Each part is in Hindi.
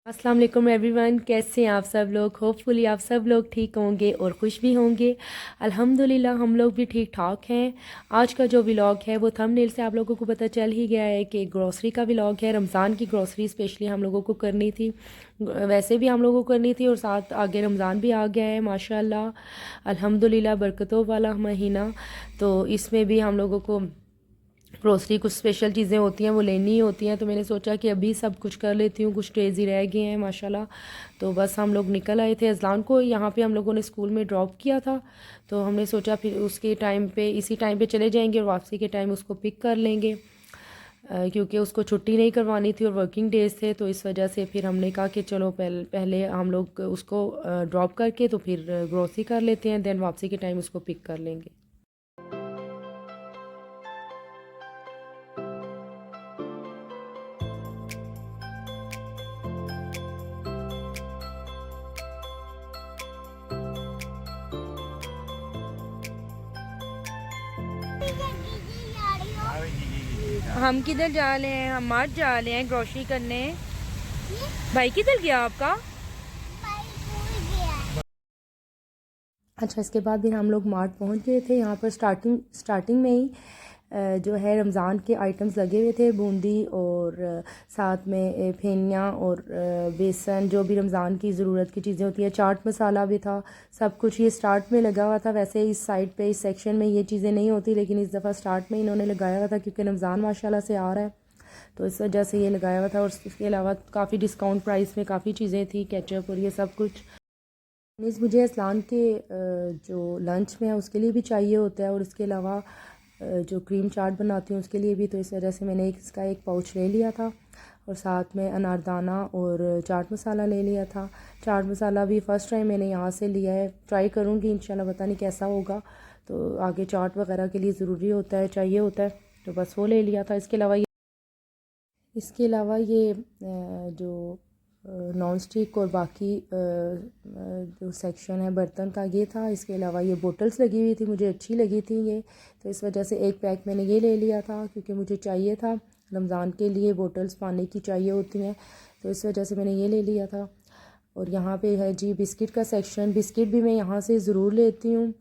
अस्सलाम वालेकुम एवरीवन, कैसे हैं आप सब लोग। होपफुली आप सब लोग ठीक होंगे और खुश भी होंगे। अल्हम्दुलिल्लाह हम लोग भी ठीक ठाक हैं। आज का जो व्लॉग है वो थंबनेल से आप लोगों को पता चल ही गया है कि ग्रॉसरी का व्लॉग है। रमज़ान की ग्रॉसरी स्पेशली हम लोगों को करनी थी, वैसे भी हम लोगों को करनी थी और साथ आगे रमज़ान भी आ गया है माशाल्लाह। अल्हम्दुलिल्लाह बरकतों वाला महीना, तो इसमें भी हम लोगों को ग्रोसरी कुछ स्पेशल चीज़ें होती हैं वो लेनी ही होती हैं। तो मैंने सोचा कि अभी सब कुछ कर लेती हूँ, कुछ डेज़ ही रह गए हैं माशाल्लाह। तो बस हम लोग निकल आए थे। अज़लान को यहाँ पे हम लोगों ने स्कूल में ड्रॉप किया था, तो हमने सोचा फिर उसके टाइम पे इसी टाइम पे चले जाएंगे और वापसी के टाइम उसको पिक कर लेंगे, क्योंकि उसको छुट्टी नहीं करवानी थी और वर्किंग डेज थे। तो इस वजह से फिर हमने कहा कि चलो पहले हम लोग उसको ड्रॉप करके तो फिर ग्रोसरी कर लेते हैं, दैन वापसी के टाइम उसको पिक कर लेंगे। हम किधर जा रहे हैं? हम मार्ट जा रहे हैं ग्रोसरी करने। भाई किधर गया आपका? अच्छा, इसके बाद भी हम लोग मार्ट पहुंच गए थे। यहाँ पर स्टार्टिंग में ही जो है रमज़ान के आइटम्स लगे हुए थे, बूंदी और साथ में फेनिया और बेसन, जो भी रमज़ान की ज़रूरत की चीज़ें होती है। चाट मसाला भी था, सब कुछ ये स्टार्ट में लगा हुआ था। वैसे इस साइड पे इस सेक्शन में ये चीज़ें नहीं होती, लेकिन इस दफ़ा स्टार्ट में इन्होंने लगाया हुआ था क्योंकि रमज़ान माशाल्लाह से आ रहा है, तो इस वजह से ये लगाया हुआ था। और इसके अलावा काफ़ी डिस्काउंट प्राइस में काफ़ी चीज़ें थी, केचप और ये सब कुछ। मीन्स मुझे असलान के जो लंच में है उसके लिए भी चाहिए होता है, और इसके अलावा जो क्रीम चाट बनाती हूँ उसके लिए भी। तो इस वजह से मैंने इसका एक पाउच ले लिया था और साथ में अनारदाना और चाट मसाला ले लिया था। चाट मसाला भी फ़र्स्ट टाइम मैंने यहाँ से लिया है, ट्राई करूँगी इंशाल्लाह, पता नहीं कैसा होगा। तो आगे चाट वगैरह के लिए ज़रूरी होता है, चाहिए होता है, तो बस वो ले लिया था। इसके अलावा ये जो नॉन स्टिक और बाकी जो सेक्शन है बर्तन का ये था। इसके अलावा ये बोटल्स लगी हुई थी, मुझे अच्छी लगी थी ये, तो इस वजह से एक पैक मैंने ये ले लिया था क्योंकि मुझे चाहिए था। रमज़ान के लिए बोटल्स पानी की चाहिए होती हैं, तो इस वजह से मैंने ये ले लिया था। और यहाँ पे है जी बिस्किट का सेक्शन। बिस्किट भी मैं यहाँ से ज़रूर लेती हूँ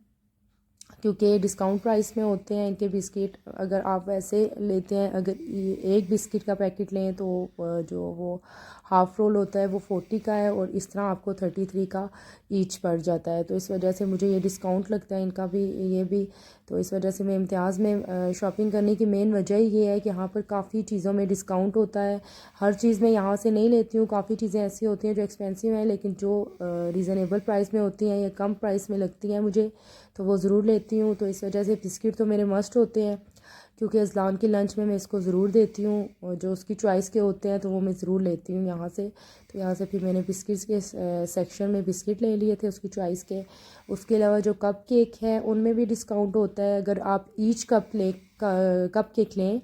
क्योंकि डिस्काउंट प्राइस में होते हैं इनके बिस्किट। अगर आप वैसे लेते हैं, अगर एक बिस्किट का पैकेट लें तो जो वो हाफ़ रोल होता है वो 40 का है, और इस तरह आपको 33 का ईच पड़ जाता है। तो इस वजह से मुझे ये डिस्काउंट लगता है इनका भी, ये भी। तो इस वजह से मैं इम्तियाज़ में शॉपिंग करने की मेन वजह ये है कि यहाँ पर काफ़ी चीज़ों में डिस्काउंट होता है। हर चीज़ मैं यहाँ से नहीं लेती हूँ, काफ़ी चीज़ें ऐसी होती हैं जो एक्सपेंसिव हैं लेकिन जो रीज़नेबल प्राइस में होती हैं या कम प्राइस में लगती हैं मुझे, तो वो ज़रूर लेती हूँ। तो इस वजह से बिस्किट तो मेरे मस्ट होते हैं क्योंकि अज़लान के लंच में मैं इसको ज़रूर देती हूँ, और जो उसकी चॉइस के होते हैं तो वो मैं ज़रूर लेती हूँ यहाँ से। तो यहाँ से फिर मैंने बिस्किट्स के सेक्शन में बिस्किट ले लिए थे उसकी चॉइस के। उसके अलावा जो कप केक है उनमें भी डिस्काउंट होता है। अगर आप ईच कप केक लें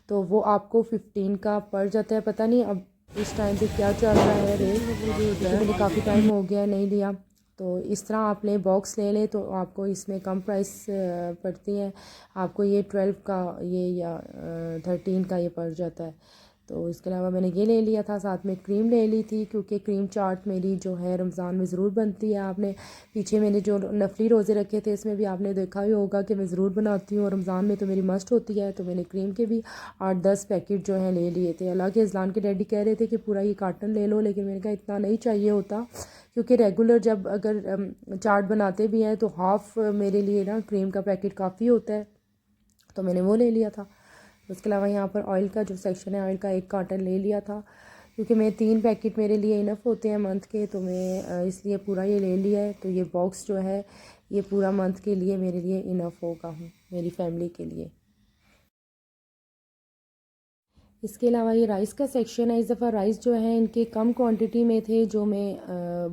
तो वो आपको 15 का पड़ जाता है। पता नहीं अब इस टाइम पे क्या चल रहा है रेट, क्योंकि मुझे काफ़ी टाइम हो गया नहीं लिया। तो इस तरह आप लें, बॉक्स ले लें तो आपको इसमें कम प्राइस पड़ती है। आपको ये 12 का ये या 13 का ये पड़ जाता है। तो इसके अलावा मैंने ये ले लिया था, साथ में क्रीम ले ली थी क्योंकि क्रीम चाट मेरी जो है रमज़ान में ज़रूर बनती है। आपने पीछे मैंने जो नफली रोज़े रखे थे इसमें भी आपने देखा ही होगा कि मैं ज़रूर बनाती हूँ, और रमज़ान में तो मेरी मस्ट होती है। तो मैंने क्रीम के भी 8-10 पैकेट जो हैं ले लिए थे। हालांकि अज़लान के डैडी कह रहे थे कि पूरा ये कार्टन ले लो, लेकिन मैंने कहा इतना नहीं चाहिए होता क्योंकि रेगुलर जब अगर चाट बनाते भी हैं तो हाफ़ मेरे लिए ना क्रीम का पैकेट काफ़ी होता है, तो मैंने वो ले लिया था। उसके अलावा यहाँ पर ऑयल का जो सेक्शन है, ऑयल का एक कार्टन ले लिया था क्योंकि मैं 3 पैकेट मेरे लिए इनफ होते हैं मंथ के, तो मैं इसलिए पूरा ये ले लिया है। तो ये बॉक्स जो है ये पूरा मंथ के लिए मेरे लिए इनफ होगा मेरी फैमिली के लिए। इसके अलावा ये राइस का सेक्शन है। इस दफ़ा राइस जो है इनके कम क्वांटिटी में थे। जो मैं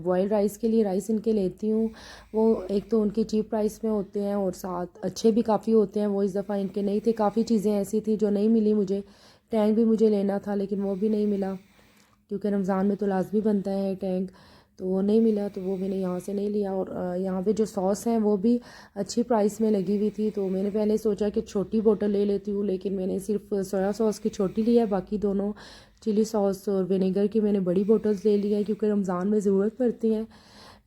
बॉयल राइस के लिए राइस इनके लेती हूँ वो एक तो उनके चीप प्राइस में होते हैं और साथ अच्छे भी काफ़ी होते हैं। वो इस दफ़ा इनके नहीं थे, काफ़ी चीज़ें ऐसी थी जो नहीं मिली मुझे। टैंक भी मुझे लेना था लेकिन वो भी नहीं मिला क्योंकि रमज़ान में तो लाजमी बनता है टैंक। तो वो नहीं मिला, तो वो मैंने यहाँ से नहीं लिया। और यहाँ पे जो सॉस हैं वो भी अच्छी प्राइस में लगी हुई थी, तो मैंने पहले सोचा कि छोटी बोतल ले लेती हूँ, लेकिन मैंने सिर्फ सोया सॉस की छोटी ली है, बाकी दोनों चिली सॉस और विनेगर की मैंने बड़ी बोटल्स ले ली है, क्योंकि रमज़ान में ज़रूरत पड़ती है।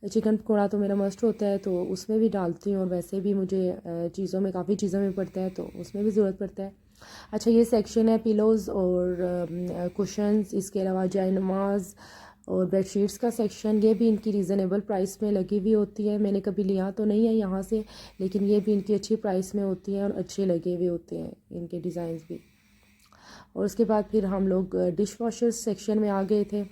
चिकन पकौड़ा तो मेरा मस्ट होता है, तो उसमें भी डालती हूँ, और वैसे भी मुझे चीज़ों में काफ़ी चीज़ों में पड़ता है, तो उसमें भी ज़रूरत पड़ता है। अच्छा, ये सेक्शन है पिलोज़ और कुशन्स, इसके अलावा जाय नमाज और बेडशीट्स का सेक्शन। ये भी इनकी रीज़नेबल प्राइस में लगी हुई होती है। मैंने कभी लिया तो नहीं है यहाँ से, लेकिन ये भी इनकी अच्छी प्राइस में होती है और अच्छे लगे हुए होते हैं इनके डिज़ाइंस भी। और उसके बाद फिर हम लोग डिश वॉशर्स सेक्शन में आ गए थे।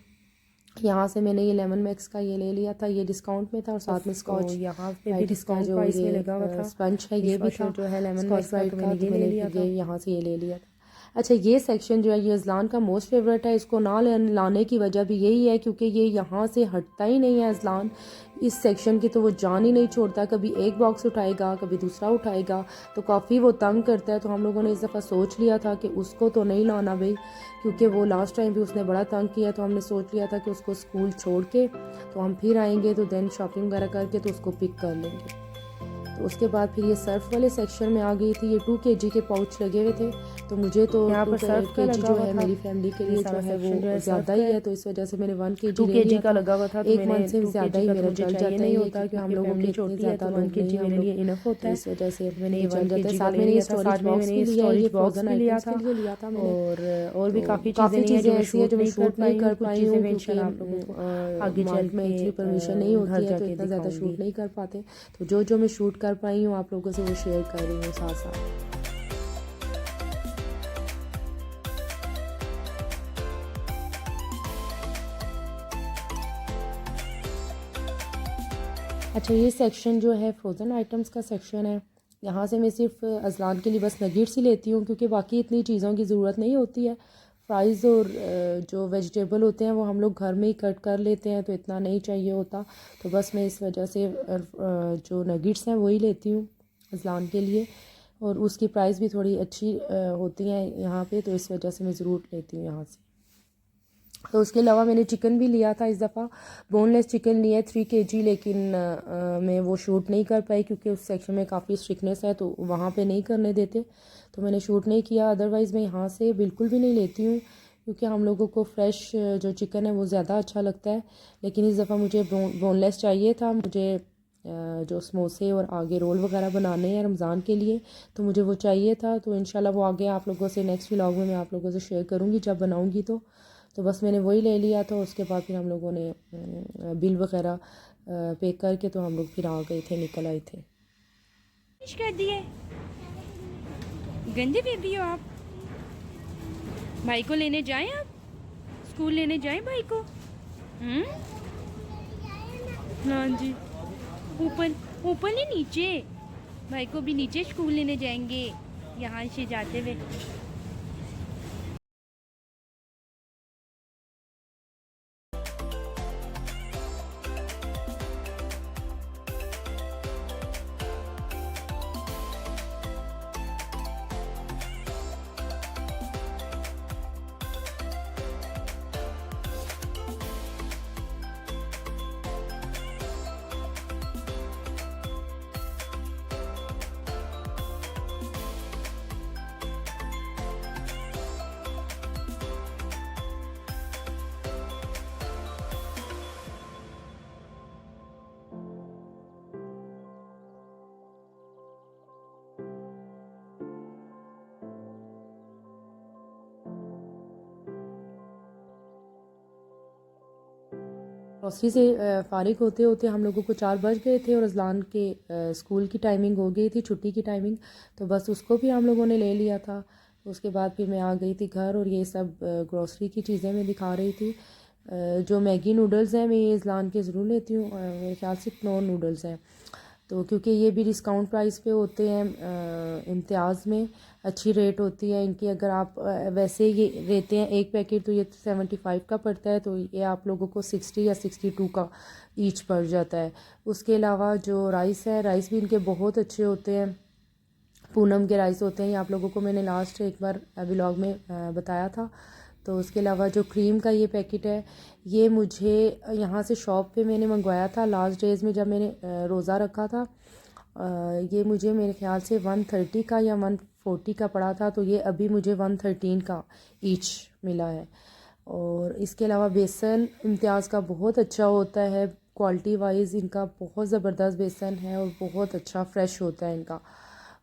यहाँ से मैंने ये लेमन मैक्स का ये ले लिया था, ये डिस्काउंट में था, और साथ में स्कॉच यहाँ पे भी डिस्काउंट प्राइस में लगा हुआ था। स्पंज है ये भी था जो है लेमन स्कॉच मैक्स का, ब्राइट तो का, मैंने तो ये मैंने ले लिया था। यहाँ से ये ले लिया था। अच्छा, ये सेक्शन जो है ये अज़लान का मोस्ट फेवरेट है। इसको ना लाने की वजह भी यही है क्योंकि ये यहाँ से हटता ही नहीं है अज़लान इस सेक्शन की, तो वो जान ही नहीं छोड़ता। कभी एक बॉक्स उठाएगा, कभी दूसरा उठाएगा, तो काफ़ी वो तंग करता है। तो हम लोगों ने इस दफ़ा सोच लिया था कि उसको तो नहीं लाना भाई, क्योंकि वो लास्ट टाइम भी उसने बड़ा तंग किया। तो हमने सोच लिया था कि उसको स्कूल छोड़ के तो हम फिर आएंगे, तो देन शॉपिंग वगैरह करके तो उसको पिक कर लेंगे। तो उसके बाद फिर ये सर्फ वाले सेक्शन में आ गई थी। ये 2 kg के पाउच लगे हुए थे, तो मुझे तो यहाँ पर सर्फ का kg जो है मेरी फैमिली के लिए जो है वो ज़्यादा ही है, तो इस वजह से मैंने 1 kg ले लिया का लगा हुआ था। एक मंथ से ज़्यादा ही मेरा चल जाता नहीं है, होता कि हम लोगों की छोटी ज़्यादा 1 kg मेरे लिए इनफ होता है, इस वजह से मैंने ये चल 1 जाता है। kg साथ में ये स्टोरेज बॉक्स भी लिया था, और भी काफ़ी चीज़ें ऐसी है जो मैं शूट नहीं कर पाई हूँ क्योंकि आप लोगों को आगे चल में एक्चुअली परमिशन नहीं होती है, तो इतना ज़्यादा शूट नहीं कर पाते। तो जो मैं शूट कर पाई हूँ आप लोगों से वो शेयर कर रही हूँ साथ साथ। अच्छा, ये सेक्शन जो है फ्रोज़न आइटम्स का सेक्शन है। यहाँ से मैं सिर्फ अज़लान के लिए बस नगेट्स ही लेती हूँ, क्योंकि बाकी इतनी चीज़ों की ज़रूरत नहीं होती है। फ्राइज़ और जो वेजिटेबल होते हैं वो हम लोग घर में ही कट कर लेते हैं, तो इतना नहीं चाहिए होता। तो बस मैं इस वजह से जो नगेट्स हैं वही लेती हूँ अज़लान के लिए, और उसकी प्राइस भी थोड़ी अच्छी होती है यहाँ पे, तो इस वजह से मैं ज़रूर लेती हूँ यहाँ से। तो उसके अलावा मैंने चिकन भी लिया था इस दफ़ा, बोनलेस चिकन लिया है 3 kg, लेकिन मैं वो शूट नहीं कर पाई क्योंकि उस सेक्शन में काफ़ी स्ट्रिक्टनेस है, तो वहाँ पे नहीं करने देते, तो मैंने शूट नहीं किया। अदरवाइज़ मैं यहाँ से बिल्कुल भी नहीं लेती हूँ, क्योंकि हम लोगों को फ्रेश जो चिकन है वो ज़्यादा अच्छा लगता है। लेकिन इस दफ़ा मुझे बोनलेस चाहिए था, मुझे जो समोसे और आगे रोल वगैरह बनाने हैं रमज़ान के लिए, तो मुझे वो चाहिए था। तो इंशाल्लाह वो आगे आप लोगों से नेक्स्ट व्लॉग में मैं आप लोगों से शेयर करूँगी जब बनाऊँगी। तो बस मैंने वही ले लिया था। उसके बाद फिर हम लोगों ने बिल वगैरह पे करके तो हम लोग फिर आ गए थे, निकल आए थे। कर दिए गंदे बेबी हो आप। भाई को लेने जाएं, आप स्कूल लेने जाएं भाई को। हाँ जी, ऊपर ऊपर नहीं नीचे, भाई को भी नीचे स्कूल लेने जाएंगे यहाँ से जाते हुए। ग्रॉसरी से फ़ारिग होते होते हम लोगों को 4 बज गए थे, और अज़लान के स्कूल की टाइमिंग हो गई थी, छुट्टी की टाइमिंग, तो बस उसको भी हम लोगों ने ले लिया था। उसके बाद फिर मैं आ गई थी घर, और ये सब ग्रॉसरी की चीज़ें मैं दिखा रही थी। जो मैगी नूडल्स हैं मैं ये अज़लान के ज़रूर लेती हूँ, मेरे ख्याल से क्नोर नूडल्स हैं, तो क्योंकि ये भी डिस्काउंट प्राइस पे होते हैं, इम्तियाज़ में अच्छी रेट होती है इनकी। अगर आप वैसे ये लेते हैं एक पैकेट तो ये 75 का पड़ता है, तो ये आप लोगों को 60 या 62 का ईच पड़ जाता है। उसके अलावा जो राइस है, राइस भी इनके बहुत अच्छे होते हैं, पूनम के राइस होते हैं। ये आप लोगों को मैंने लास्ट एक बार व्लॉग में बताया था। तो उसके अलावा जो क्रीम का ये पैकेट है, ये मुझे यहाँ से शॉप पे मैंने मंगवाया था लास्ट डेज़ में जब मैंने रोज़ा रखा था। ये मुझे मेरे ख्याल से 130 का या 140 का पड़ा था, तो ये अभी मुझे 113 का ईच मिला है। और इसके अलावा बेसन इम्तियाज़ का बहुत अच्छा होता है, क्वालिटी वाइज इनका बहुत ज़बरदस्त बेसन है और बहुत अच्छा फ्रेश होता है इनका।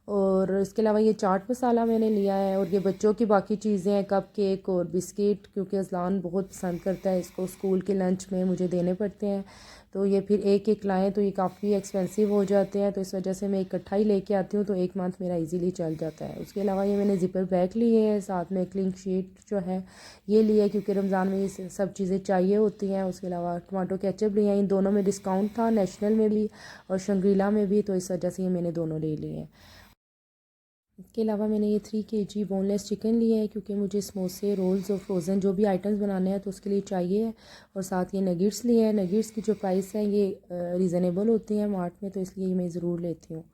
और इसके अलावा ये चाट मसाला मैंने लिया है, और ये बच्चों की बाकी चीज़ें हैं, कप केक और बिस्किट, क्योंकि अज़लान बहुत पसंद करता है इसको, स्कूल के लंच में मुझे देने पड़ते हैं। तो ये फिर एक एक लाएँ तो ये काफ़ी एक्सपेंसिव हो जाते हैं, तो इस वजह से मैं इकट्ठा ही लेके आती हूँ, तो एक मंथ मेरा इजीली चल जाता है। उसके अलावा ये मैंने ज़िपर बैग लिए हैं, साथ में क्लिंग शीट जो है ये लिए है, क्योंकि रमज़ान में ये सब चीज़ें चाहिए होती हैं। उसके अलावा टमाटो केचप लिए हैं, इन दोनों में डिस्काउंट था, नेशनल में भी और शंग्रीला में भी, तो इस वजह से ये मैंने दोनों ले लिए हैं। इसके अलावा मैंने ये 3 kg बोनलेस चिकन लिए है, क्योंकि मुझे समोसे, रोल्स और फ्रोज़न जो भी आइटम्स बनाने हैं तो उसके लिए चाहिए है। और साथ ये नगेट्स लिए हैं, नगेट्स की जो प्राइस है ये रीज़नेबल होती हैं मार्ट में, तो इसलिए मैं ज़रूर लेती हूँ।